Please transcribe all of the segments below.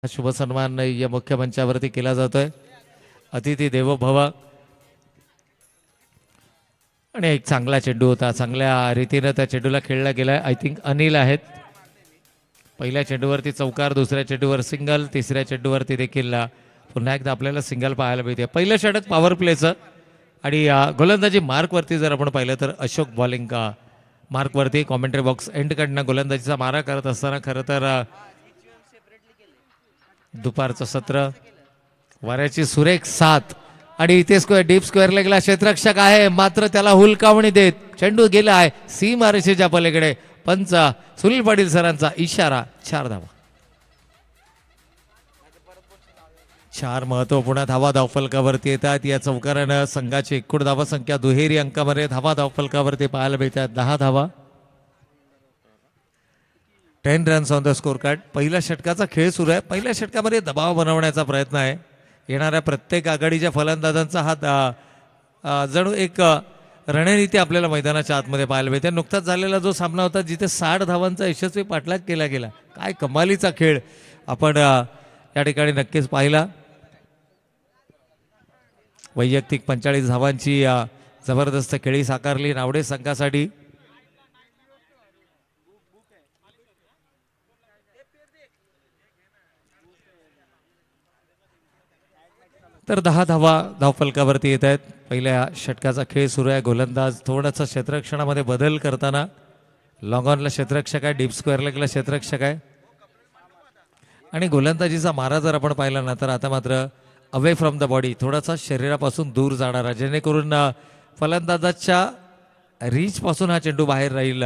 शुभ सन्मान या मुख्य मंचावरती केला जातोय. अतिथी देवो भव. आणि एक चांगला चेंडू होता, चांगल्या रीतीने त्या चेंडूला खेळला गेलाय. आय थिंक अनिल आहेत. पहिल्या चेंडूवरती चौकार, दुसऱ्या चेंडूवर सिंगल, तिसऱ्या चेंडूवरती देखील पुन्हा एकदा आपल्याला सिंगल पाहायला मिळते. पहिलं षटक पॉवर प्लेचं आणि गोलंदाजी मार्कवरती जर आपण पाहिलं तर अशोक बॉलिंग मार्कवरती कॉमेंट्री बॉक्स एंडकडनं गोलंदाजीचा मारा करत असताना खरं तर दुपारचं सत्र, वाऱ्याची सुरेख साथ आणि इथे स्क्वेअर डीप स्क्वेअर लेगला क्षेत्ररक्षक आहे, मात्र त्याला हुलकावणी देत चेंडू गेला आहे सीमारेषेच्या पलीकडे. पंच सुनील पाटील सरांचा इशारा. 4 धावा. 4 महत्वपूर्ण धावा धावफलकावरती येतात. या चौकारानं संघाची एकूण धावा संख्या दुहेरी अंकामध्ये धावा धावफलकावरती पाहायला मिळतात. 10 धावा. 10 runs on the score card. पहिल्या षटकाचा खेळ सुरू आहे. पहिल्या षटकामध्ये दबाव बनवण्याचा प्रयत्न आहे. येणाऱ्या प्रत्येक आघाडीच्या फलंदाजांचा हा जणू एक रणनीती आपल्याला मैदानाच्या आतमध्ये पाहायला मिळते. नुकताच झालेला जो सामना होता जिथे 60 धावांचा यशस्वी पाठलाग केला गेला, काय कमालीचा खेळ आपण या ठिकाणी नक्कीच पाहिला. वैयक्तिक 45 धावांची जबरदस्त खेळी साकारली नावडे संघासाठी. तर 10 धावा धावफलकावरती येत आहेत. पहिल्या षटकाचा खेळ सुरू आहे. गोलंदाज थोडंसं क्षेत्ररक्षणामध्ये बदल करताना लॉंग ऑनला क्षेत्ररक्षक आहे, डीप स्क्वेअर लेगला क्षेत्ररक्षक आहे आणि गोलंदाजीचा मारा जर आपण पाहिला ना तर आता मात्र अवे फ्रॉम द बॉडी, थोडासा शरीरापासून दूर जाणारा, जेणेकरून फलंदाजाच्या रीचपासून हा चेंडू बाहेर राहील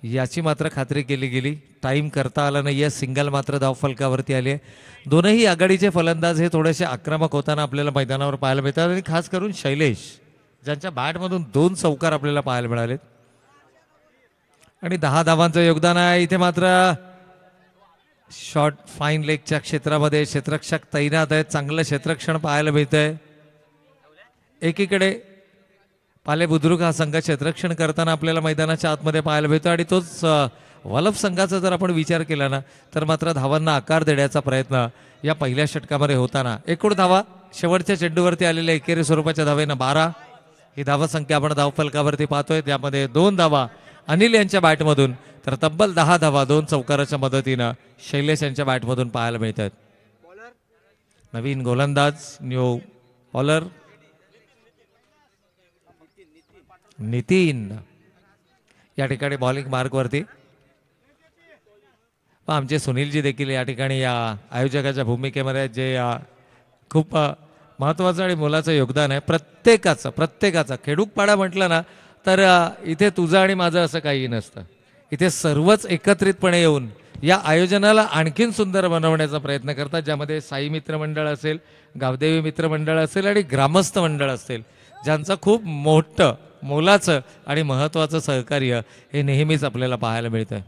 याची मात्र खात्री केली गेली. टाईम करता आला नाही आहे. सिंगल मात्र धावफलकावरती आली आहे. दोनही आघाडीचे फलंदाज हे थोडेसे आक्रमक होताना आपल्याला मैदानावर पाहायला मिळतात आणि खास करून शैलेश ज्यांच्या बॅटमधून 2 चौकार आपल्याला पाहायला मिळालेत आणि 10 धावांचं योगदान आहे. इथे मात्र शॉर्ट फाईन लेगच्या क्षेत्रामध्ये क्षेत्ररक्षक तैनात आहेत. चांगलं क्षेत्ररक्षण पाहायला मिळतंय. एकीकडे पाले बुद्रुक हा संघ क्षेत्ररक्षण करताना आपल्याला मैदानाच्या आतमध्ये पाहायला मिळतो आणि तोच वलभ संघाचा जर आपण विचार केला ना तर मात्र धावांना आकार देण्याचा प्रयत्न या पहिल्या षटकामध्ये होताना. एकूण धावा शेवटच्या चेंडूवरती आलेल्या एकेरी स्वरूपाच्या धावेनं 12 ही धावा संख्या आपण धावफलकावरती पाहतोय. त्यामध्ये 2 धावा अनिल यांच्या बॅटमधून तर तब्बल 10 धावा 2 चौकाराच्या मदतीनं शैलेश यांच्या बॅटमधून पाहायला मिळतात. नवीन गोलंदाज न्यू बॉलर नितीन या ठिकाणी बॉलिंग मार्कवरती. आमचे सुनीलजी देखील या ठिकाणी या आयोजकाच्या भूमिकेमध्ये जे खूप महत्त्वाचं आणि मोलाचं योगदान आहे. प्रत्येकाचं खेडूकपाडा म्हटलं ना तर इथे तुझं आणि माझं असं काही नसतं. इथे सर्वच एकत्रितपणे येऊन या आयोजनाला आणखीन सुंदर बनवण्याचा प्रयत्न करतात, ज्यामध्ये साई मित्रमंडळ असेल, गावदेवी मित्रमंडळ असेल आणि ग्रामस्थ मंडळ असेल, ज्यांचं खूप मोठं मोलाचं आणि महत्त्वाचं सहकार्य हे नेहमीच आपल्याला पाहायला मिळतं.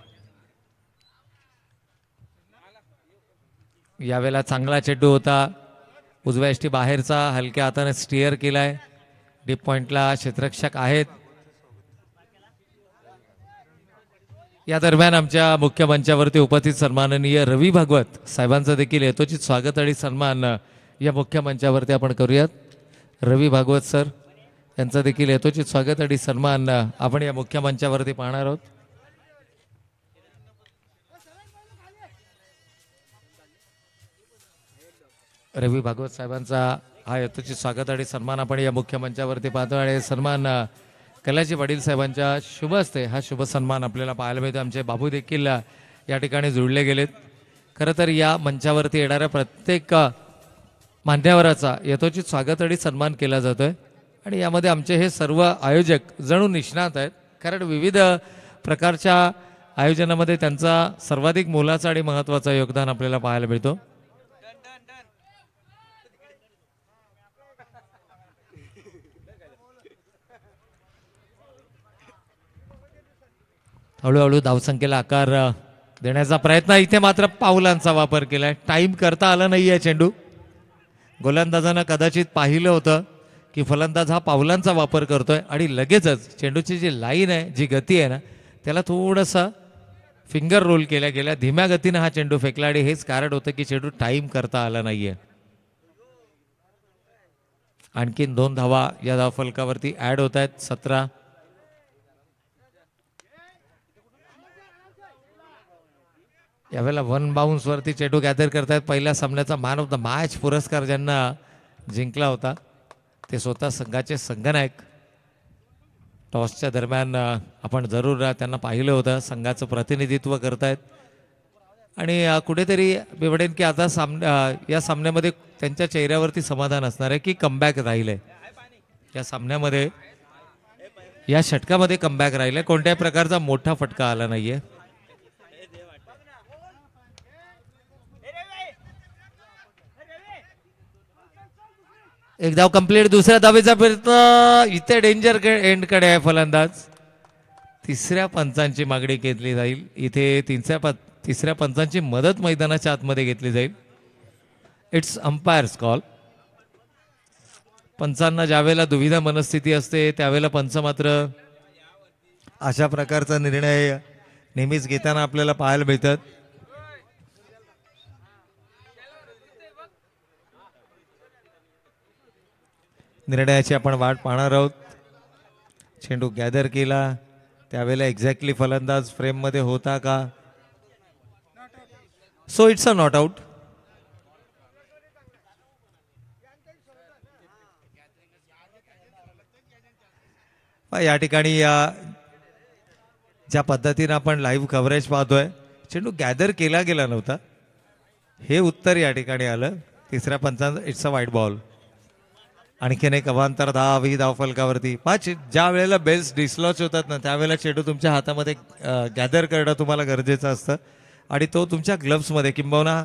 यावेळेला चांगला चेंडू होता. उजव्या यष्टी बाहेरचा हलक्या हाताने स्टिअर केलाय. डीप पॉइंटला क्षेत्ररक्षक आहेत. या दरम्यान आमच्या मुख्य मंचावरती उपस्थित सन्माननीय रवी भागवत साहेबांचं देखील यथोचित स्वागत आणि सन्मान या मुख्य मंचावरती आपण करूयात. रवी भागवत सर यांचं देखील यथोचित स्वागत आणि सन्मान आपण या मुख्य मंचावरती पाहणार आहोत. रवी भागवत साहेबांचा हा यथोचित स्वागत आणि सन्मान आपण या मुख्य मंचावरती पाहतो आणि सन्मान कलाजी पाटील साहेबांच्या शुभ हस्ते हा शुभ सन्मान आपल्याला पाहायला मिळतो. आमचे बाबू देखील या ठिकाणी जुळले गेलेत. खरं तर या मंचावरती येणाऱ्या प्रत्येक मान्यवराचा यथोचित स्वागत आणि सन्मान केला जातोय आणि यामध्ये आमचे हे सर्व आयोजक जणू निष्णात आहेत, कारण विविध प्रकारच्या आयोजनामध्ये त्यांचा सर्वाधिक मोलाचा आणि महत्त्वाचा योगदान आपल्याला पाहायला मिळतो. हळूहळू धावसंख्येला आकार देण्याचा प्रयत्न. इथे मात्र पावलांचा वापर केलाय. टाईम करता आला नाही आहे चेंडू. गोलंदाजानं कदाचित पाहिलं होतं की फलंदाज हा पावलांचा वापर करतोय आणि लगेचच चेंडूची जी लाईन आहे, जी गती आहे ना, त्याला थोडंसं फिंगर रोल केल्या गेल्या. धीम्या गतीनं हा चेंडू फेकला आणि हेच कारण होतं की चेंडू टाइम करता आला नाहीये. आणखीन 2 धावा या धावफलकावरती ऍड होत आहेत. 17. यावेळेला 1 बाउन्स वरती चेंडू गॅदर करतायत. पहिल्या सामन्याचा मॅन ऑफ द मॅच पुरस्कार ज्यांना जिंकला होता ते स्वतः संघाचे संघनायक. टॉसच्या दरम्यान आपण जरूर त्यांना पाहिलं होतं. संघाचं प्रतिनिधित्व करतायत आणि कुठेतरी मी म्हणेन की आता या सामन्यामध्ये त्यांच्या चेहऱ्यावरती समाधान असणार आहे की कमबॅक राहिलंय. या सामन्यामध्ये या षटकामध्ये कमबॅक राहिलंय. कोणत्याही प्रकारचा मोठा फटका आला नाहीये. एक धाव कंप्लीट. दुसऱ्या धावेचा प्रयत्न. इथे डेंजर एंडकडे आहे फलंदाज. तिसऱ्या पंचांची मागणी घेतली जाईल. इथे तिसऱ्या पंचांची मदत मैदानाच्या आतमध्ये घेतली जाईल. It's umpires call. पंचांना ज्यावेळेला दुविधा मनस्थिती असते त्यावेळेला पंच मात्र अशा प्रकारचा निर्णय नेहमीच घेताना आपल्याला पाहायला मिळतात. निर्णयाची आपण वाट पाहणार आहोत. चेंडू गॅदर केला त्यावेळेला एक्झॅक्टली फलंदाज फ्रेम मध्ये होता का. So it's a not out. या ठिकाणी ज्या पद्धतीने आपण लाईव्ह कव्हरेज पाहतोय चेंडू गॅदर केला गेला नव्हता हे उत्तर या ठिकाणी आलं. तिसऱ्या पंचांचा इट्स अ वाईट बॉल. आणखीन एक अवांतर धाव ही धावफलकावरती. ज्या वेळेला बेल्स डिसलॉच होतात ना त्यावेळेला चेंडू तुमच्या हातामध्ये गॅदर करणं तुम्हाला गरजेचं असतं आणि तो तुमच्या ग्लव्समध्ये किंबहुना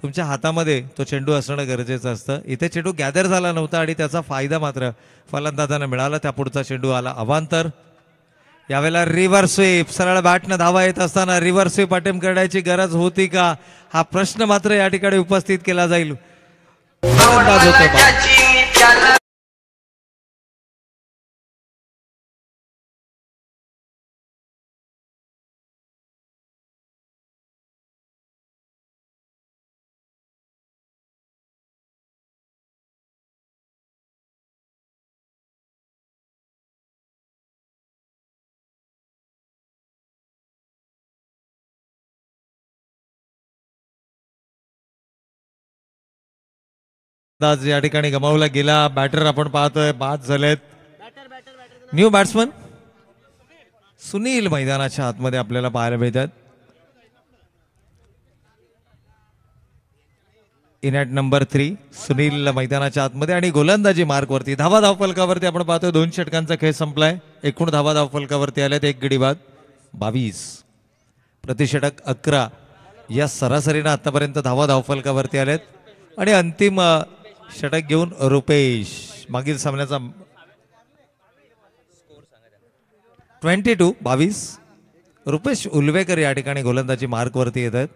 तुमच्या हातामध्ये तो चेंडू असणं गरजेचं असतं. इथे चेंडू गॅदर झाला नव्हता आणि त्याचा फायदा मात्र फलंदाजांना मिळाला. त्या पुढचा चेंडू आला अवांतर. यावेळेला रिव्हर्स स्वीप. सरळ बॅटनं धावा येत असताना रिव्हर्स स्वीप अटेम्प्ट करण्याची गरज होती का हा प्रश्न मात्र या ठिकाणी उपस्थित केला जाईल. या ठिकाणी गमावला गेला. बॅटर आपण पाहतोय बाद झालेत. न्यू बॅट्समन सुनील मैदानाच्या आतमध्ये आपल्याला पाहायला मिळतात. इन ॲट नंबर 3 सुनील मैदानाच्या आतमध्ये आणि गोलंदाजी मार्कवरती. धावा धावफलकावरती आपण पाहतोय 2 षटकांचा खेळ संपलाय. एकूण धावा धावफलकावरती आल्यात 1 गडी बाद 22. प्रतिषटक 11 या सरासरीनं आतापर्यंत धावा धावफलकावरती आल्यात आणि अंतिम षटक घेऊन रुपेश मागील सामन्याचा 22 रुपेश उलवेकर या ठिकाणी गोलंदाजी मार्कवरती येत आहेत.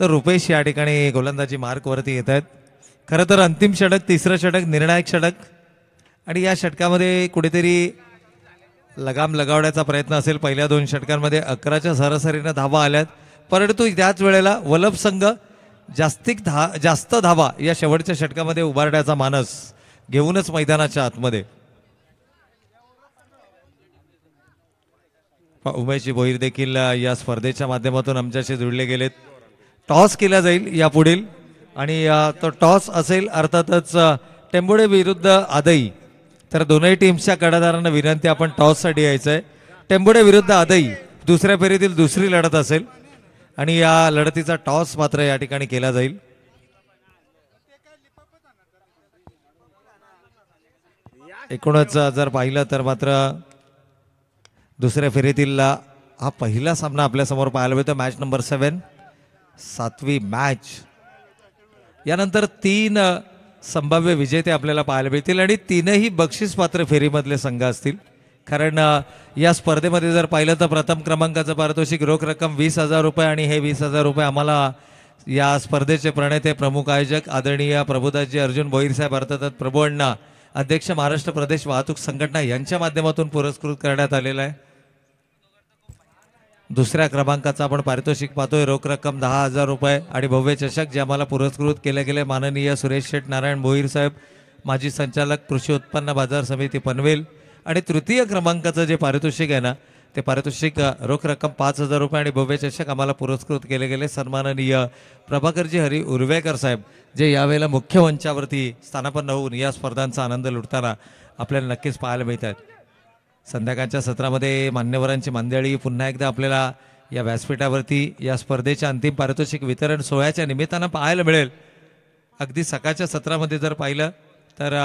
तर रुपेश या ठिकाणी गोलंदाजी मार्कवरती येत आहेत. खरं तर अंतिम षटक तिसरं षटक निर्णायक षटक आणि या षटकामध्ये कुठेतरी लगाम लगावण्याचा प्रयत्न असेल. पहिल्या 2 षटकांमध्ये 11च्या सरासरीनं धावा आल्यात परंतु त्याच वेळेला वलभ संघ जास्त धावा या शेवटच्या षटकामध्ये उभारण्याचा मानस घेऊनच मैदानाच्या आतमध्ये. उमेशजी भोईर देखील या स्पर्धेच्या माध्यमातून आमच्याशी जुळले गेलेत. टॉस केला जाईल या पुढील आणि तो टॉस असेल अर्थातच टेंबोडे विरुद्ध आदई. तर दोनही टीम्सच्या कर्णधारांना विनंती आपण टॉससाठी यायचं आहे. टेंबोडे विरुद्ध आदई दुसऱ्या फेरीतील दुसरी लढत असेल आणि या लढतीचा टॉस मात्र या ठिकाणी केला जाईल. एकूणच जर पाहिलं तर मात्र दुसऱ्या फेरीतील हा पहिला सामना आपल्या समोर पाहायला मिळतो. मॅच नंबर 7 7वी मॅच. यानंतर 3 संभाव्य विजेते आपल्याला पाहायला मिळतील आणि 3ही बक्षीस पात्र फेरीमधले संघ असतील. कारण या स्पर्धेमध्ये जर पाहिलं तर प्रथम क्रमांकाचं पारितोषिक रोख रक्कम 20,000 रुपये आणि हे 20,000 रुपये आम्हाला या स्पर्धेचे प्रणेते प्रमुख आयोजक आदरणीय प्रभुदासजी अर्जुन भोईर साहेब अर्थात प्रभू अण्णा अध्यक्ष महाराष्ट्र प्रदेश वाहतूक संघटना यांच्या माध्यमातून पुरस्कृत करण्यात आलेला आहे। दुसऱ्या क्रमांकाचा आपण पारितोषिक पाहतोय, रोख रक्कम 10,000 रुपये आणि भव्य चषक जे आम्हाला पुरस्कृत केले गेले माननीय सुरेश शेठ नारायण भोईर साहेब माजी संचालक कृषी उत्पन्न बाजार समिती पनवेल। आणि तृतीय क्रमांकाचं जे पारितोषिक आहे ना ते पारितोषिक रोख रक्कम 5,000 रुपये आणि भव्य चषक आम्हाला पुरस्कृत केले गेले सन्माननीय प्रभाकरजी हरी उर्वेकर साहेब जे यावेळेला मुख्य मंचावरती स्थानापन्न होऊन या स्पर्धांचा आनंद लुटताना आपल्याला नक्कीच पाहायला मिळतात। संध्याकाळच्या सत्रामध्ये मान्यवरांची मंडळी पुन्हा एकदा आपल्याला या व्यासपीठावरती या स्पर्धेच्या अंतिम पारितोषिक वितरण सोहळ्याच्या निमित्तानं पाहायला मिळेल। अगदी सकाळच्या सत्रामध्ये जर पाहिलं तर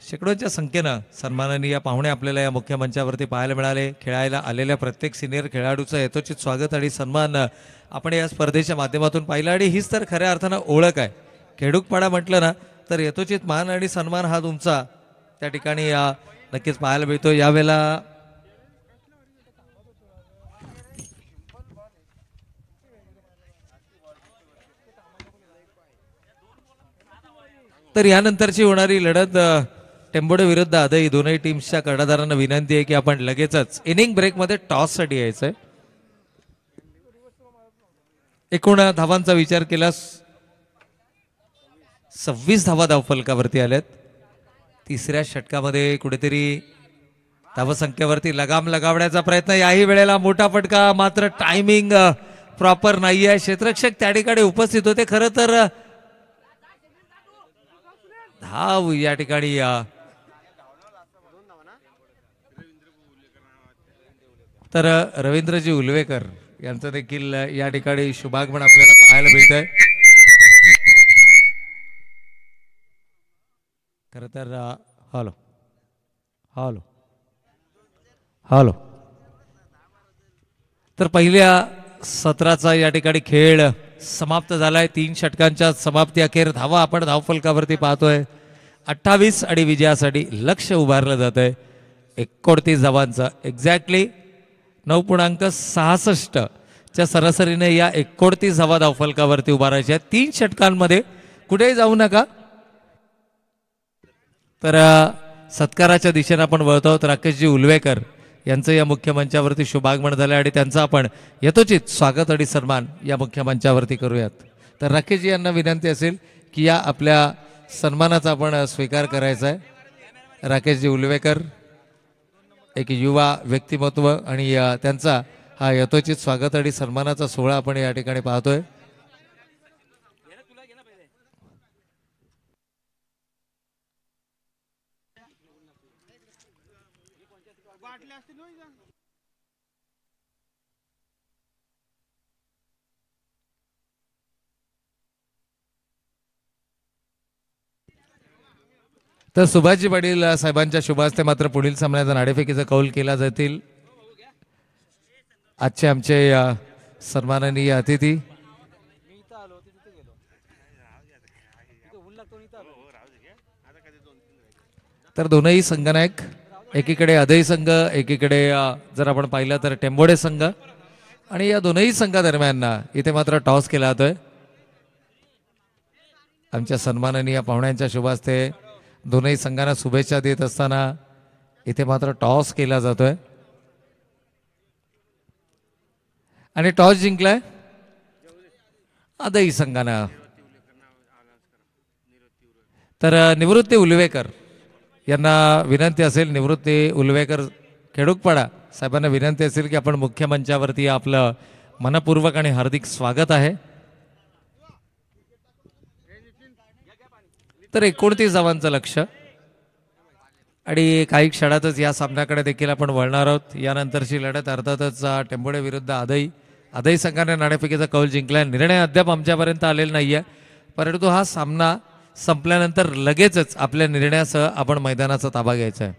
शेकडोंच्या संख्येनं सन्माननीय पाहुणे आपल्याला या मुख्य मंचावरती पाहायला मिळाले। खेळायला आलेल्या प्रत्येक सिनियर खेळाडूचं यथोचित स्वागत आणि सन्मान आपण या स्पर्धेच्या माध्यमातून पाहिलं आणि हीच तर खऱ्या अर्थानं ओळख आहे। खेडूकपाडा म्हटलं ना तर यथोचित मान आणि सन्मान हा तुमचा त्या ठिकाणी नक्कीच पाहायला मिळतो। यावेळेला तर यानंतरची होणारी लढत टेंबोडे विरुद्ध आदई दोनही टीम्सच्या कर्णधारांना विनंती आहे की आपण लगेचच इनिंग ब्रेकमध्ये टॉससाठी यायचंय। एकूण धावांचा विचार केल्यास 26 धावा धावफलकावरती आल्यात। तिसऱ्या षटकामध्ये कुठेतरी धावसंख्येवरती लगाम लगावण्याचा प्रयत्न, याही वेळेला मोठा फटका, मात्र टायमिंग प्रॉपर नाही आहे। क्षेत्ररक्षक त्या ठिकाणी उपस्थित होते। खरं तर धाव या ठिकाणी तर रवींद्रजी उलवेकर यांचं देखील या ठिकाणी शुभागमन आपल्याला पाहायला मिळतंय। खरं तर हॅलो हॅलो हॅलो तर पहिल्या सत्राचा या ठिकाणी खेळ समाप्त झालाय। 3 षटकांच्या समाप्ती अखेर धावा आपण धावफलकावरती पाहतोय। 28 आणि विजयासाठी लक्ष उभारलं जात आहे। 29 धावांचं एक्झॅक्टली 9.66 च्या सरासरीने या 29 धावा धावफलकावरती उभारायच्या 3 षटकांमध्ये। कुठेही जाऊ नका। तर सत्काराच्या दिशेने आपण वळतो आहोत। राकेशजी उलवेकर यांचं या मुख्य मंचावरती शुभागमन झालं आणि त्यांचं आपण यथोचित स्वागत आणि सन्मान या मुख्य मंचावरती करूयात। तर राकेशजी यांना विनंती असेल की या आपल्या सन्मानाचा आपण स्वीकार करायचा आहे। राकेशजी उलवेकर एक युवा व्यक्तिमत्व आणि त्यांचा हा यथोचित स्वागत आणि सन्मानाचा सोहळा आपण या ठिकाणी पाहतोय। तर सुभाषजी पाटील साहेबांच्या शुभास्ते मात्र पुढील सामन्याचा नाणेफेकीचा कौल केला जातील। आजचे आमचे सन्माननीय अतिथी तर दोनही संघनायक, एकीकडे अदई संघ, एकीकडे जर आपण पाहिलं तर टेंबोडे संघ, आणि या दोनही संघादरम्यान इथे मात्र टॉस केला जातोय। आमच्या सन्माननीय पाहुण्यांच्या शुभास्ते दोनही संघांना शुभेच्छा देत असताना इथे मात्र टॉस केला जातोय आणि टॉस जिंकलाय आदई संघानं। तर निवृत्ती उलवेकर यांना विनंती असेल, निवृत्ती उलवेकर खेडूकपाडा साहेबांना विनंती असेल की आपण मुख्य मंचावरती आपलं मनपूर्वक आणि हार्दिक स्वागत आहे। तर 29 धावांचं लक्ष आणि काही क्षणातच या सामन्याकडे देखील आपण वळणार आहोत। यानंतरची लढत अर्थातच टेंबोडे विरुद्ध आदई संघाने नाणेफेकीचा कौल जिंकलाय। निर्णय अद्याप आमच्यापर्यंत आलेला नाहीये, परंतु हा सामना संपल्यानंतर लगेचच आपल्या निर्णयासह आपण मैदानाचा ताबा घ्यायचा आहे।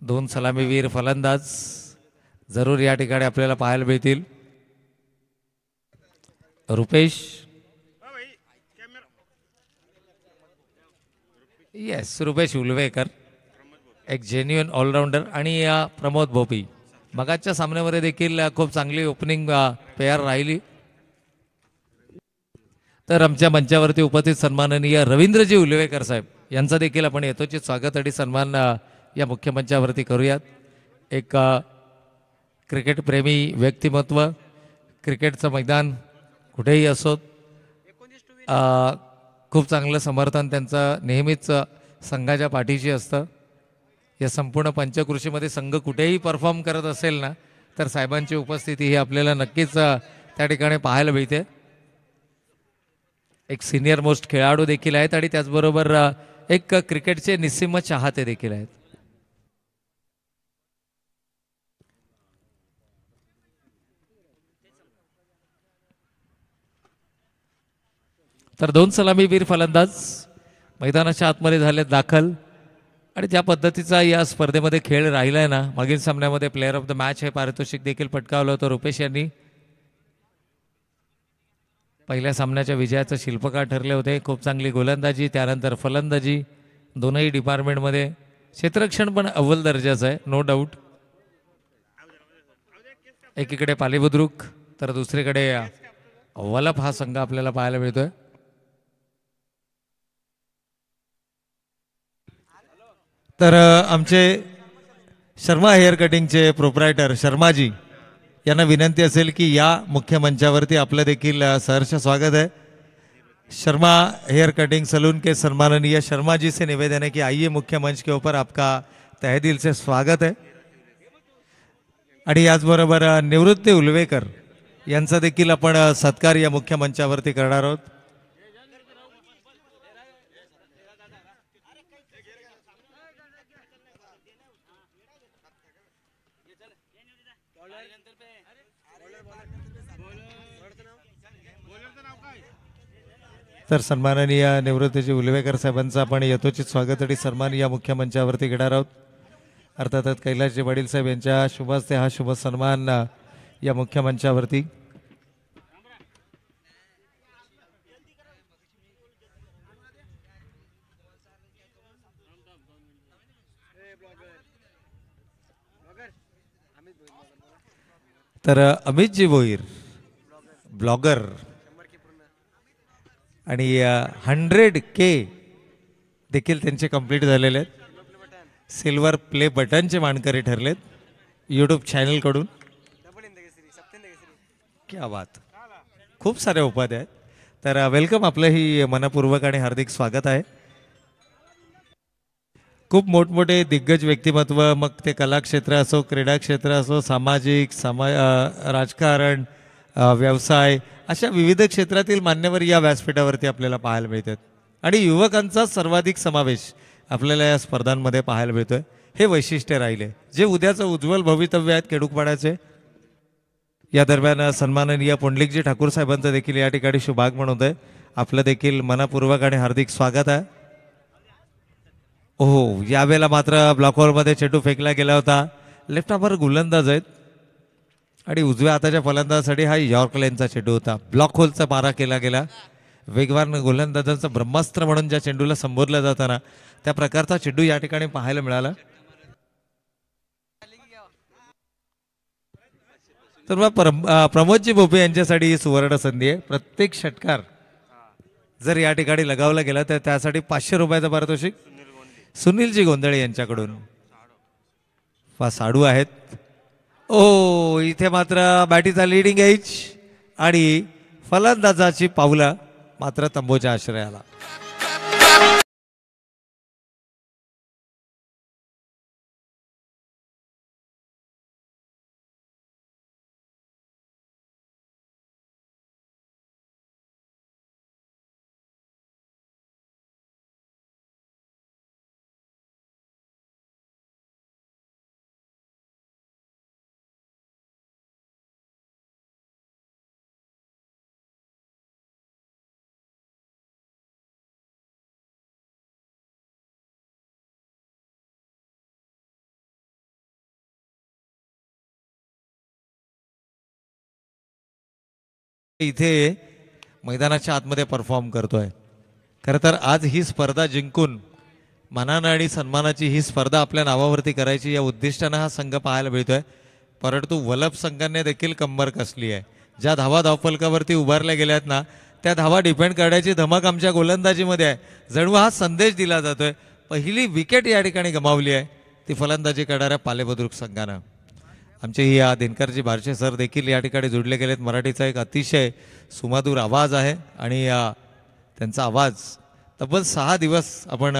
2 सलामीवीर फलंदाज जरूर या ठिकाणी आपल्याला पाहायला मिळतील। रुपेश, येस रुपेश उलवेकर एक जेन्युइन ऑलराऊंडर, आणि प्रमोद भोपी मगाच्या सामन्यामध्ये देखील खूप चांगली ओपनिंग पेअर राहिली. तर आमच्या मंचावरती उपस्थित सन्माननीय रवींद्रजी उलवेकर साहेब यांचा देखील आपण यथोचित स्वागत आणि सन्मान या मुख्य मंचावरती करूयात. एक क्रिकेट प्रेमी व्यक्तिमत्व, क्रिकेटचं मैदान कुठेही असोत, खूप चांगलं समर्थन त्यांचं नेहमीच संघाच्या पाठीशी असतं. या संपूर्ण पंचकृषीमध्ये संघ कुठेही परफॉर्म करत असेल ना, तर साहेबांची उपस्थिती ही आपल्याला नक्कीच त्या ठिकाणी पाहायला मिळते. एक सिनियर मोस्ट खेळाडू देखील आहेत आणि त्याचबरोबर एक क्रिकेटचे निस्सीम चाहते देखील आहेत. तर दोन सलामीवीर फलंदाज मैदानाच्या आतमध्ये झाले दाखल आणि ज्या पद्धतीचा या स्पर्धेमध्ये खेळ राहिलाय ना, मागील सामन्यामध्ये प्लेअर ऑफ द मॅच हे पारितोषिक देखील पटकावलं होतं रुपेश यांनी. पहिल्या सामन्याच्या विजयाचं शिल्पकार ठरले होते. खूप चांगली गोलंदाजी, त्यानंतर फलंदाजी, दोनही डिपार्टमेंटमध्ये क्षेत्ररक्षण पण अव्वल दर्जाचं आहे, नो डाऊट. एकीकडे पाली बुद्रुक तर दुसरीकडे वलप हा संघ आपल्याला पाहायला मिळतोय. तर आमचे शर्मा हेअर कटिंगचे प्रोप्रायटर शर्माजी यांना विनंती असेल की या मुख्य मंचावरती आपलं देखील सहर्ष स्वागत है. शर्मा हेयर कटिंग सलून के सम्माननीय शर्मा जी से निवेदन है कि आइए मुख्य मंच के ऊपर, आपका तहे दिल से स्वागत है. आणि याचबरोबर निवृत्ती उलवेकर यांचा देखील आपण सत्कार या मुख्य मंचावरती करणार आहोत. तर सन्माननीय निवृत्तीजी उलवेकर साहेबांचं आपण यथोचित स्वागत आणि सन्मान या मुख्य मंचावरती घेणार आहोत. अर्थातच कैलासजी वडील साहेब यांच्या शुभ हस्ते हा शुभ सन्मान या मुख्य मंचावरती. तर अमितजी भोईर ब्लॉगर आणि 100K देखील त्यांचे कंप्लीट झालेले आहेत. सिल्वर प्ले बटनचे मानकरी ठरलेत यूट्यूब चॅनलकडून. क्या बात, खूप साऱ्या उपाध्या आहेत. तर वेलकम, आपलं ही मनपूर्वक आणि हार्दिक स्वागत आहे. खूप मोठमोठे दिग्गज व्यक्तिमत्व, मग ते कला क्षेत्र असो, क्रीडा क्षेत्र असो, सामाजिक राजकारण, व्यवसाय, अशा विविध क्षेत्रातील मान्यवर या व्यासपीठावरती आपल्याला पाहायला मिळतात. आणि युवकांचा सर्वाधिक समावेश आपल्याला या स्पर्धांमध्ये पाहायला मिळतोय. हे वैशिष्ट्य राहिले जे उद्याचं उज्ज्वल भवितव्य आहेत केडूकपाड्याचे. या दरम्यान सन्माननीय पुंडलिकजी ठाकूर साहेबांचं देखील या ठिकाणी शुभागमन होत आहे. आपलं देखील मनपूर्वक आणि हार्दिक स्वागत आहे. ओहो, यावेळेला मात्र ब्लॉक होलमध्ये चेंडू फेकला गेला होता. लेफ्ट हाफर गोलंदाज आहेत आणि उजव्या हाताच्या फलंदाजासाठी हा यॉर्क लेनचा चेंडू होता. ब्लॉक होलचा मारा केला गेला. वेगवान गोलंदाजांचं ब्रह्मास्त्र म्हणून ज्या चेंडूला संबोधलं जाताना त्या प्रकारचा चेंडू या ठिकाणी पाहायला मिळाला. तर मग प्रमोदजी भोपे यांच्यासाठी ही सुवर्ण संधी आहे. प्रत्येक षटकार जर या ठिकाणी लगावला गेला तर त्यासाठी 500 रुपयाचं पारितोषिक सुनीलजी गोंधळे यांच्याकडून. साडू आहेत. ओ, इथे मात्र बॅटीचा लिडिंग एज आणि फलंदाजाची पावलं मात्र तंबूच्या आश्रयाला. इथे मैदानाच्या आतमध्ये परफॉर्म करतोय. खरं तर आज ही स्पर्धा जिंकून मानानं आणि सन्मानाची ही स्पर्धा आपल्या नावावरती करायची या उद्दिष्टानं हा संघ पाहायला मिळतोय. परंतु वलभ संघाने देखील कंबर कसली आहे. ज्या धावा धावफलकावरती उभारल्या गेल्यात ना त्या धावा डिपेंड करण्याची धमक आमच्या गोलंदाजीमध्ये आहे. जणू हा संदेश दिला जातोय. पहिली विकेट या ठिकाणी गमावली आहे ती फलंदाजी करणाऱ्या पालेबुद्रुक संघानं. आमचे या दिनकरजी बारशे सर देखील या ठिकाणी जोडले गेलेत. मराठीचा एक अतिशय सुमधुर आवाज आहे आणि त्यांचा आवाज तब्बल 6 दिवस आपण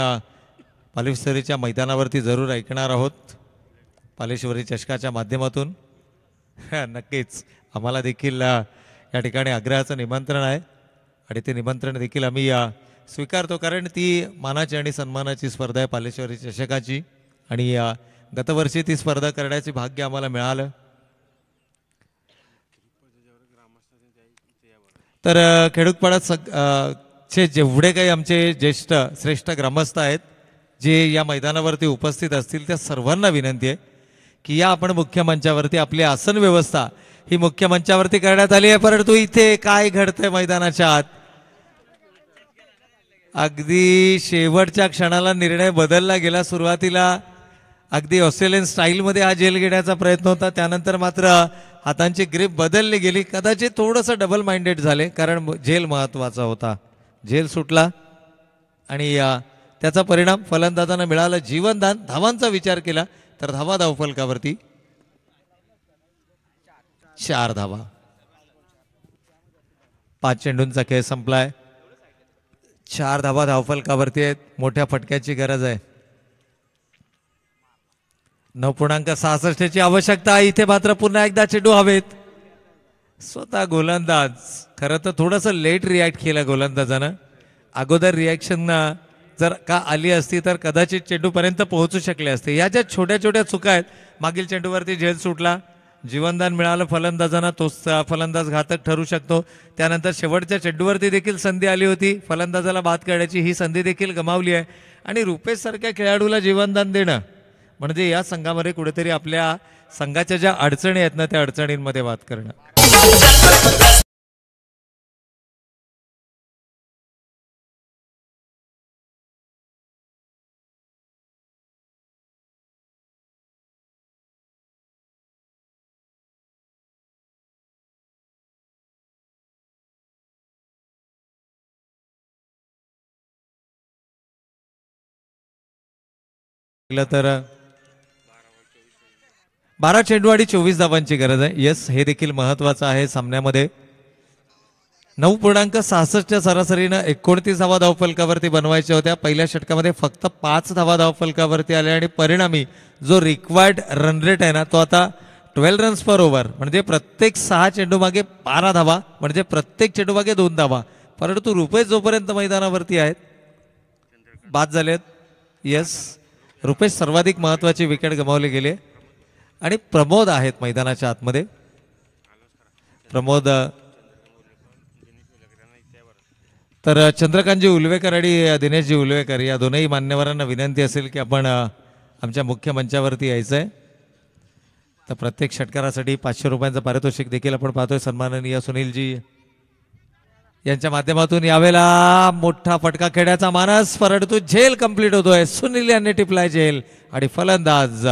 पालेश्वरीच्या मैदानावरती जरूर ऐकणार आहोत पालेश्वरी चषकाच्या माध्यमातून. नक्कीच आम्हाला देखील या ठिकाणी आग्रहाचं निमंत्रण आहे आणि ते निमंत्रण देखील आम्ही स्वीकारतो कारण ती मानाची आणि सन्मानाची स्पर्धा आहे पालेश्वरी चषकाची आणि गतवर्षी ती स्पर्धा करण्याचे भाग्य आम्हाला मिळालं. तर खेडूतपाड्यात चे जेवढे काही आमचे ज्येष्ठ श्रेष्ठ ग्रामस्थ आहेत जे या मैदानावरती उपस्थित असतील त्या सर्वांना विनंती आहे की या आपण मुख्य मंचावरती आपली आसन व्यवस्था ही मुख्य मंचावरती करण्यात आली आहे. परंतु इथे काय घडतंय मैदानाच्या आत अगदी शेवटच्या क्षणाला निर्णय बदलला गेला. सुरुवातीला अगदी ऑस्ट्रेलियन स्टाईलमध्ये हा झेल घेण्याचा प्रयत्न होता त्यानंतर मात्र हातांची ग्रीप बदलली गेली. कदाचित थोडंसं डबल माइंडेड झाले कारण झेल महत्त्वाचा होता. झेल सुटला आणि त्याचा परिणाम फलंदाजांना मिळाला जीवनदान. धावांचा विचार केला तर धावा धावफलकावरती 4 धावा. 5 चेंडूंचा खेळ संपलाय. 4 धावा धावफलकावरती आहेत. मोठ्या फटक्याची गरज आहे. 9.66 ची आवश्यकता. इथे मात्र पुन्हा एकदा चेंडू हवेत. स्वतः गोलंदाज खरं तर थोडंसं लेट रिॲक्ट केलं गोलंदाजानं. अगोदर रिॲक्शन जर का आली असती तर कदाचित चेंडूपर्यंत पोहोचू शकले असते. या ज्या छोट्या छोट्या चुका आहेत. मागील चेंडूवरती झेल सुटला जीवनदान मिळालं फलंदाजांना तोच फलंदाज घातक ठरू शकतो. त्यानंतर शेवटच्या चेंडूवरती देखील संधी आली होती फलंदाजाला बाद करण्याची. ही संधी देखील गमावली आहे आणि रुपेश सारख्या खेळाडूला जीवनदान देणं म्हणजे या संघामध्ये कुठेतरी आपल्या संघाच्या ज्या अडचणी आहेत ना त्या अडचणींमध्ये वाद करणं. तर 12 चेंडू आणि 24 धावांची गरज आहे. येस हे देखील महत्वाचं आहे सामन्यामध्ये. 9.66 सरासरीनं 29 धावा धावफलकावरती बनवायच्या होत्या. पहिल्या षटकामध्ये फक्त 5 धावा धावफलकावरती आल्या आणि परिणामी जो रिक्वायर्ड रन रेट आहे ना तो आता 12 रन्स पर ओव्हर म्हणजे प्रत्येक 6 चेंडू मागे 12 धावा म्हणजे प्रत्येक चेंडू मागे 2 धावा. परंतु रुपेश जोपर्यंत मैदानावरती आहेत बाद झालेत. येस रुपेश सर्वाधिक महत्वाची विकेट गमावली गेली आणि प्रमोद आहेत मैदानाच्या आतमध्ये. प्रमोद तर चंद्रकांतजी उलवेकर आणि दिनेशजी उलवेकर या दोनही मान्यवरांना विनंती असेल की आपण आमच्या मुख्य मंचावरती यायचं आहे. तर प्रत्येक षटकारासाठी 500 रुपयांचं पारितोषिक देखील आपण पाहतोय. सन्माननीय सुनीलजी यांच्या माध्यमातून यावेळेला मोठा फटका खेळण्याचा मानस परंतु झेल कंप्लीट होतोय. सुनील यांनी टिपलाय झेल आणि फलंदाज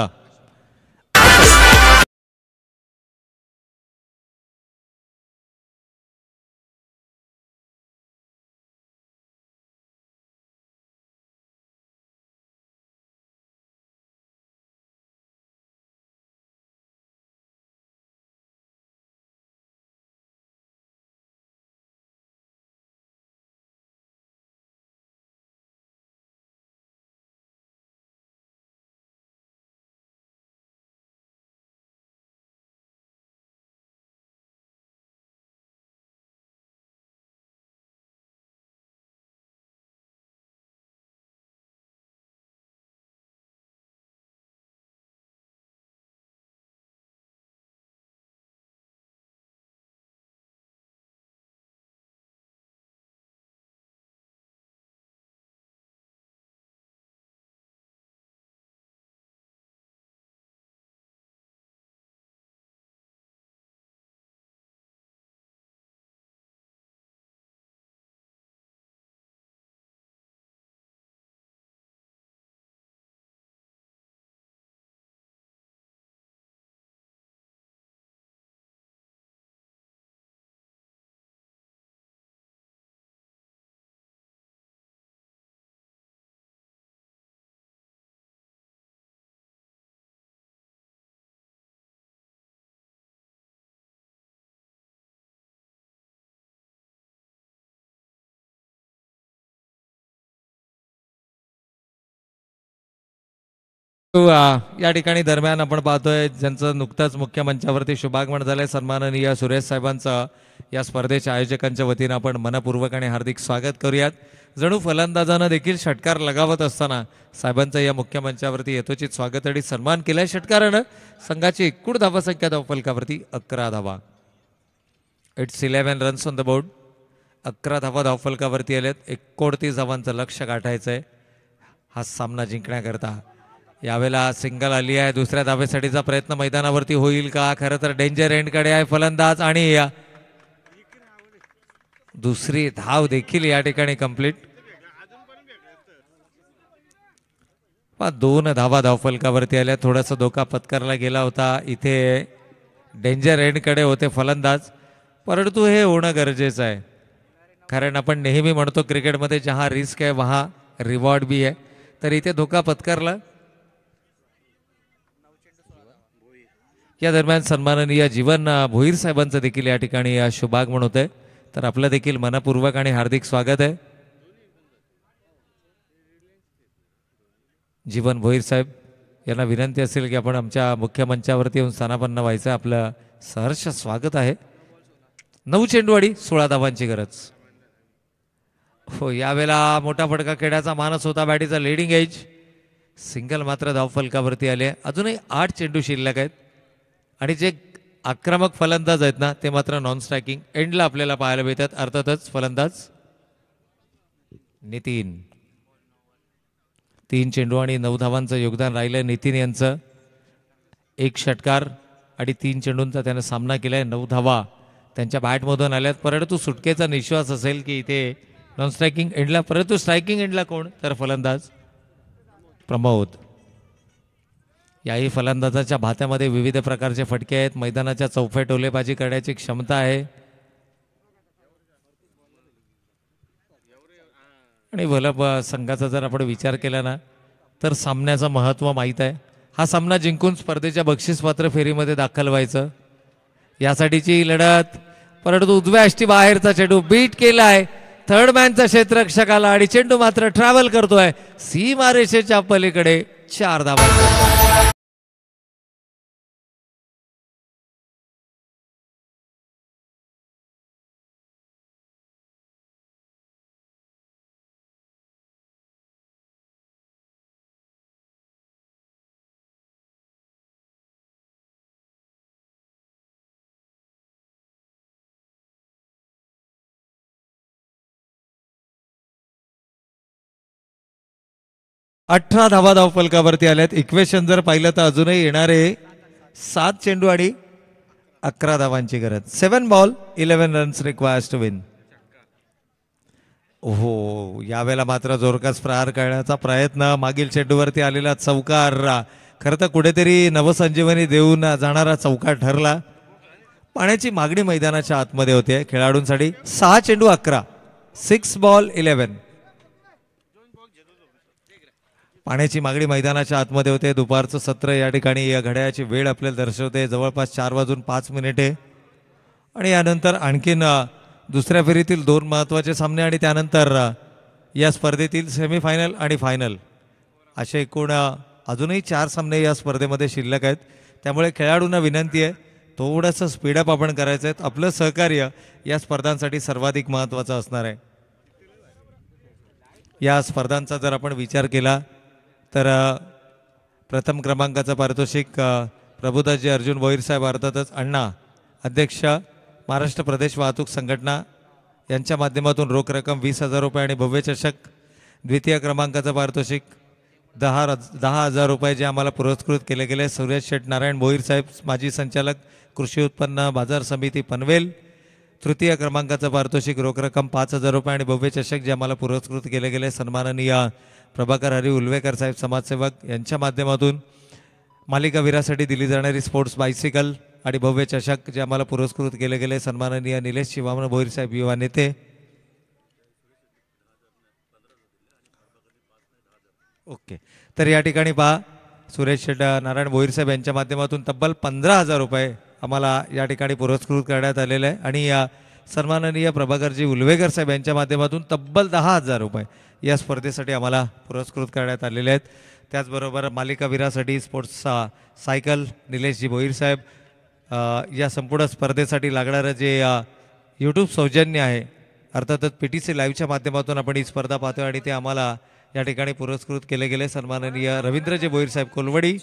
या ठिकाणी दरम्यान आपण पाहतोय ज्यांचं नुकताच मुख्य मंचावरती शुभागमन झालंय सन्माननीय सुरेश साहेबांचं या स्पर्धेच्या आयोजकांच्या वतीनं आपण मनपूर्वक आणि हार्दिक स्वागत करूयात. जणू फलंदाजानं देखील षटकार लगावत असताना साहेबांचं या मुख्य मंचावरती यथोचित स्वागत आणि सन्मान केलाय. षटकारानं संघाची एकूण धावसंख्या धावफलकावरती 11 धावा. It's 11 runs on the board. 11 धावा धावफलकावरती आल्यात. 29 धावांचं लक्ष्य गाठायचं आहे हा सामना जिंकण्याकरता. यावेळेला सिंगल आली आहे. दुसऱ्या धावेसाठीचा प्रयत्न मैदानावरती होईल का? खरं तर डेंजर एंडकडे आहे फलंदाज आणि दुसरी धाव देखील या ठिकाणी कंप्लीट. 2 धावा धावफलकावरती आल्या. थोडासा धोका पत्करला गेला होता इथे. डेंजर एंडकडे होते फलंदाज, परंतु हे होणं गरजेचं आहे कारण आपण नेहमी म्हणतो क्रिकेटमध्ये जहा रिस्क आहे वहा रिवॉर्ड भी आहे. तर इथे धोका पत्करला. या दरम्यान सन्माननीय जीवन भोईर साहेबांचं देखील या ठिकाणी शुभागमन होत आहे. तर आपलं देखील मनपूर्वक आणि हार्दिक स्वागत आहे. जीवन भोईर साहेब यांना विनंती असेल की आपण आमच्या मुख्य मंचावरती येऊन स्थानापन्न व्हायचं. आपलं सहर्ष स्वागत आहे. 9 चेंडूवाडी 16 धावांची गरज. हो, यावेळेला मोठा फटका खेळाचा मानस होता. बॅटीचा लीडिंग एज. सिंगल मात्र धावफलकावरती आले. अजूनही 8 चेंडू शिल्लक आहेत आणि जे आक्रमक फलंदाज आहेत ना ते मात्र नॉन स्ट्रायकिंग एंडला आपल्याला पाहायला मिळतात. अर्थातच फलंदाज नितीन. 3 चेंडू आणि 9 धावांचं योगदान राहिलं नितीन यांचं. 1 षटकार आणि 3 चेंडूंचा त्यानं सामना केलाय. 9 धावा त्यांच्या बॅटमधून आल्यात. परंतु सुटकेचा निश्वास असेल की इथे नॉन स्ट्रायकिंग एंडला, परंतु स्ट्रायकिंग एंडला कोण? तर फलंदाज प्रमोद. याही फलंदाजाच्या भात्यामध्ये विविध प्रकारचे फटके आहेत. मैदानाच्या चौफेट ओलेबाजी करण्याची क्षमता आहे आणि भलं संघाचा जर आपण विचार केला ना तर सामन्याचं महत्त्व माहीत आहे. हा सामना जिंकून स्पर्धेच्या बक्षीसपात्र फेरीमध्ये दाखल व्हायचं यासाठीची लढत. परंतु उजव्या अष्टी बाहेरचा चेंडू बीट केलाय थर्ड मॅनचा क्षेत्ररक्षकाला आणि चेंडू मात्र ट्रॅव्हल करतोय सीमारेषेच्या पलीकडे. 4 धावा. अठरा धावा धावफलकावरती आल्यात. इक्वेशन जर पाहिलं तर अजूनही येणारे 7 चेंडू आणि 11 धावांची गरज. 7 ball 11 runs requires to win. हो, यावेळेला मात्र जोरकस प्रहार करण्याचा प्रयत्न. मागील चेंडूवरती आलेला चौकार खरं तर कुठेतरी नवसंजीवनी देऊन जाणारा चौकार ठरला. पाण्याची मागणी मैदानाच्या आतमध्ये होते खेळाडूंसाठी. 6 चेंडू 11. 6 बॉल 11. पाण्याची मागणी मैदानाच्या आतमध्ये होते. दुपारचं सत्र या ठिकाणी या घड्याळाची वेळ आपल्याला दर्शवते. जवळपास 4:05 आणि यानंतर आणखीन दुसऱ्या फेरीतील 2 महत्त्वाचे सामने आणि त्यानंतर या स्पर्धेतील सेमीफायनल आणि फायनल असे एकूण अजूनही 4 सामने या स्पर्धेमध्ये शिल्लक आहेत. त्यामुळे खेळाडूंना विनंती आहे थोडंसं स्पीडअप आपण करायचं आहे. आपलं सहकार्य या स्पर्धांसाठी सर्वाधिक महत्त्वाचं असणार आहे. या स्पर्धांचा जर आपण विचार केला तर प्रथम क्रमांकाचं पारितोषिक प्रभुदासजी अर्जुन भोईर साहेब अर्थातच अण्णा अध्यक्ष महाराष्ट्र प्रदेश वाहतूक संघटना यांच्या माध्यमातून रोख रक्कम 20,000 रुपये आणि भव्य चषक. द्वितीय क्रमांकाचं पारितोषिक 10,000 रुपये जे आम्हाला पुरस्कृत केले गेले. सुरेश शेठ नारायण भोईर साहेब माजी संचालक कृषी उत्पन्न बाजार समिती पनवेल. तृतीय क्रमांकाचं पारितोषिक रोख रक्कम 5,000 रुपये आणि भव्य चषक जे आम्हाला पुरस्कृत केले गेले सन्माननीय प्रभाकर हरी उल्वेकर साहेब समाजसेवक यांच्या माध्यमातून मालिकावीरासाठी दिली जाणारी स्पोर्ट्स बायसिकल आणि भव्य चषक जे आम्हाला पुरस्कृत केले गेले सन्माननीय निलेश शिवामन भोईर साहेब युवा नेते. ओके, तर या ठिकाणी पहा सुरेश शेठ नारायण भोईर साहेब यांच्या माध्यमातून तब्बल 15,000 रुपये आम्हाला या ठिकाणी पुरस्कृत करण्यात आलेलं आहे आणि सन्माननीय प्रभाकरजी उलवेकर साहेब यांच्या माध्यमातून तब्बल 10,000 रुपये या स्पर्धेसाठी आम्हाला पुरस्कृत करण्यात आलेले आहेत. त्याचबरोबर मालिकावीरासाठी स्पोर्ट्सचा सायकल निलेशजी भोईर साहेब, या संपूर्ण स्पर्धेसाठी लागणारं जे यूट्यूब सौजन्य आहे, अर्थातच PTC लाईव्हच्या माध्यमातून आपण ही स्पर्धा पाहतो आणि ते आम्हाला या ठिकाणी पुरस्कृत केले गेले. सन्माननीय रवींद्रजी भोईर साहेब कोलवडी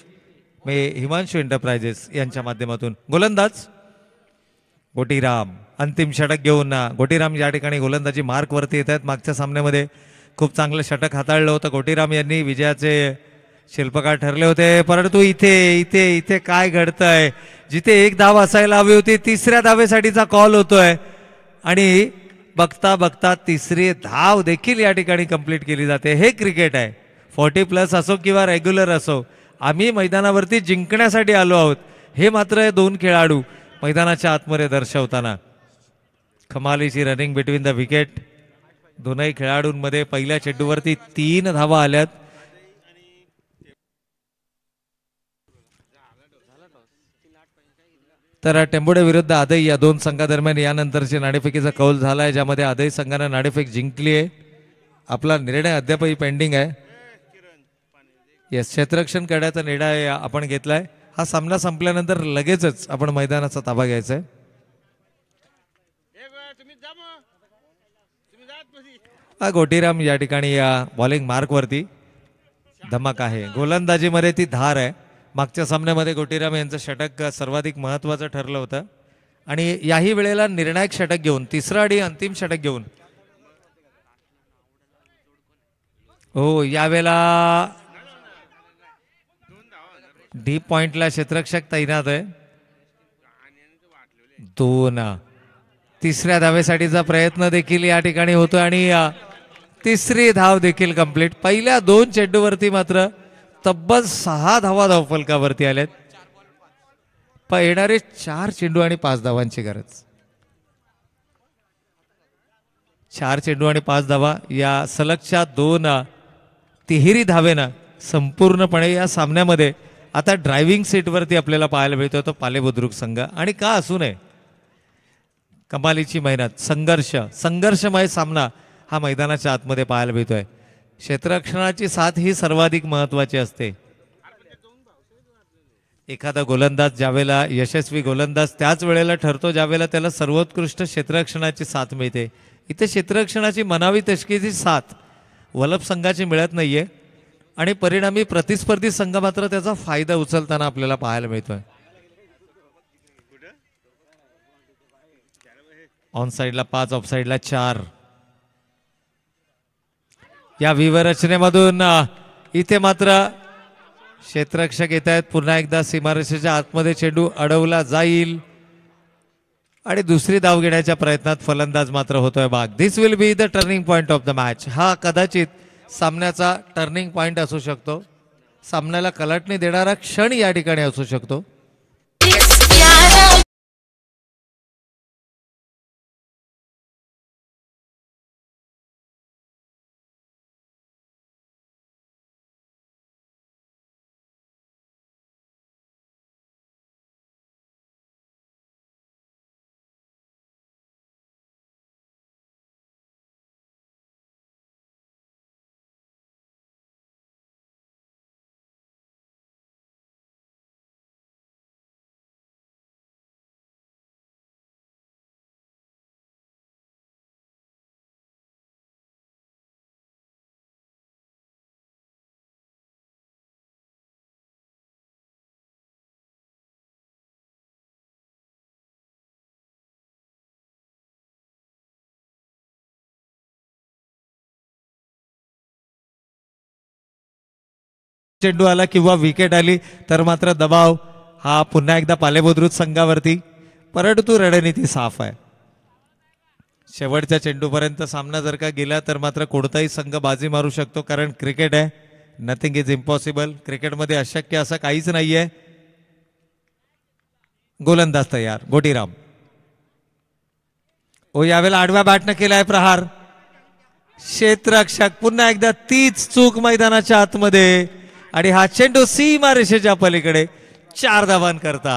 मे हिमांशू एंटरप्राइजेस यांच्या माध्यमातून. गोलंदाज गोटीराम अंतिम षटक घेऊन गोटीराम या ठिकाणी गोलंदाजी मार्कवरती येत आहेत. मागच्या सामन्यामध्ये खूप चांगलं षटक हाताळलं होतं गोटीराम यांनी, विजयाचे शिल्पकार ठरले होते. परंतु इथे इथे इथे काय घडतंय, जिथे एक धाव असायला हवी होती तिसऱ्या धावेसाठीचा कॉल होतोय आणि बघता बघता तिसरी धाव देखील या ठिकाणी कंप्लीट केली जाते. हे क्रिकेट आहे. 40+ असो किंवा रेग्युलर असो, आम्ही मैदानावरती जिंकण्यासाठी आलो आहोत. हे मात्र दोन खेळाडू मैदानाच्या आतमध्ये दर्शवताना कमालीची रनिंग बिटवीन द विकेट. दोनही खेळाडूंमध्ये पहिल्या चेंडूवरती 3 धावा आल्यात. तर टेंबोडे विरुद्ध आदई या दोन संघादरम्यान यानंतरची नाणेफेकीचा कौल झाला आहे, ज्यामध्ये आदई संघानं नाणेफेक जिंकली आहे. आपला निर्णय अद्यापही पेंडिंग आहे. येस, क्षेत्ररक्षण करण्याचा निर्णय आपण घेतलाय. हा सामना संपल्यानंतर लगेचच आपण मैदानाचा ताबा घ्यायचा आहे. गोटीराम या ठिकाणी या बॉलिंग मार्कवरती धमाक आहे. गोलंदाजीमध्ये ती धार आहे. मागच्या सामन्यामध्ये गोटीराम यांचं षटक सर्वाधिक महत्त्वाचं ठरलं होतं आणि याही वेळेला निर्णायक षटक घेऊन, तिसरं आणि अंतिम षटक घेऊन, हो यावेळेला डीप पॉइंटला क्षेत्ररक्षक तैनात आहे. 2 तिसऱ्या धावेसाठीचा प्रयत्न देखील या ठिकाणी होतो आणि तिसरी धाव देखील कंप्लीट. पहिल्या 2 चेंडूवरती मात्र तब्बल 6 धावा धावफलकावरती आल्यात. येणारे 4 चेंडू आणि 5 धावांची गरज. 4 चेंडू आणि 5 धावा या सलगच्या 2 तिहेरी धावेनं संपूर्णपणे या सामन्यामध्ये आता ड्रायव्हिंग सीटवरती आपल्याला पाहायला मिळतो तो पाले बुद्रुक संघ. आणि का असू नये, कमालीची मेहनत, संघर्षमय सामना हा मैदानाच्या आतमध्ये पाहायला मिळतोय. क्षेत्ररक्षणाची साथ ही सर्वाधिक महत्वाची असते. एखादा गोलंदाज ज्यावेळेला यशस्वी गोलंदाज त्याच वेळेला ठरतो ज्यावेळेला त्याला सर्वोत्कृष्ट क्षेत्ररक्षणाची साथ मिळते. इथे क्षेत्ररक्षणाची मनावी तशकीची साथ वलभ संघाची मिळत नाहीये आणि परिणामी प्रतिस्पर्धी संघ मात्र त्याचा फायदा उचलताना आपल्याला पाहायला मिळतोय. ऑन साइडला 5, ऑफ साइडला 4. या व्यूहरचनेमधून इथे मात्र क्षेत्ररक्षक येत आहेत. पुन्हा एकदा सीमारेषेच्या आतमध्ये चेंडू अडवला जाईल आणि दुसरी धाव घेण्याच्या प्रयत्नात फलंदाज मात्र होतोय बाद. This will be the turning point of the match. हा कदाचित सामन्याचा टर्निंग पॉइंट असू शकतो. सामन्याला कलाटणी देणारा क्षण या ठिकाणी असू शकतो. चेंडू आला किंवा विकेट आली तर मात्र दबाव हा पुन्हा एकदा पालेबुद्रुक संघावरती. परंतु रणनीती साफ आहे. शेवटच्या चेंडूपर्यंत सामना जर का गेला तर मात्र कोणताही संघ बाजी मारू शकतो, कारण क्रिकेट आहे. Nothing is impossible. क्रिकेटमध्ये अशक्य असं काहीच नाहीये. गोलंदाज तयार गोटीराम. ओ यावेळेला आडव्या बॅटनं केलाय प्रहार. क्षेत्ररक्षक पुन्हा एकदा तीच चूक मैदानाच्या आतमध्ये आणि हा चेंडू सीमा रेषेच्या पलीकडे 4 धावांकरता.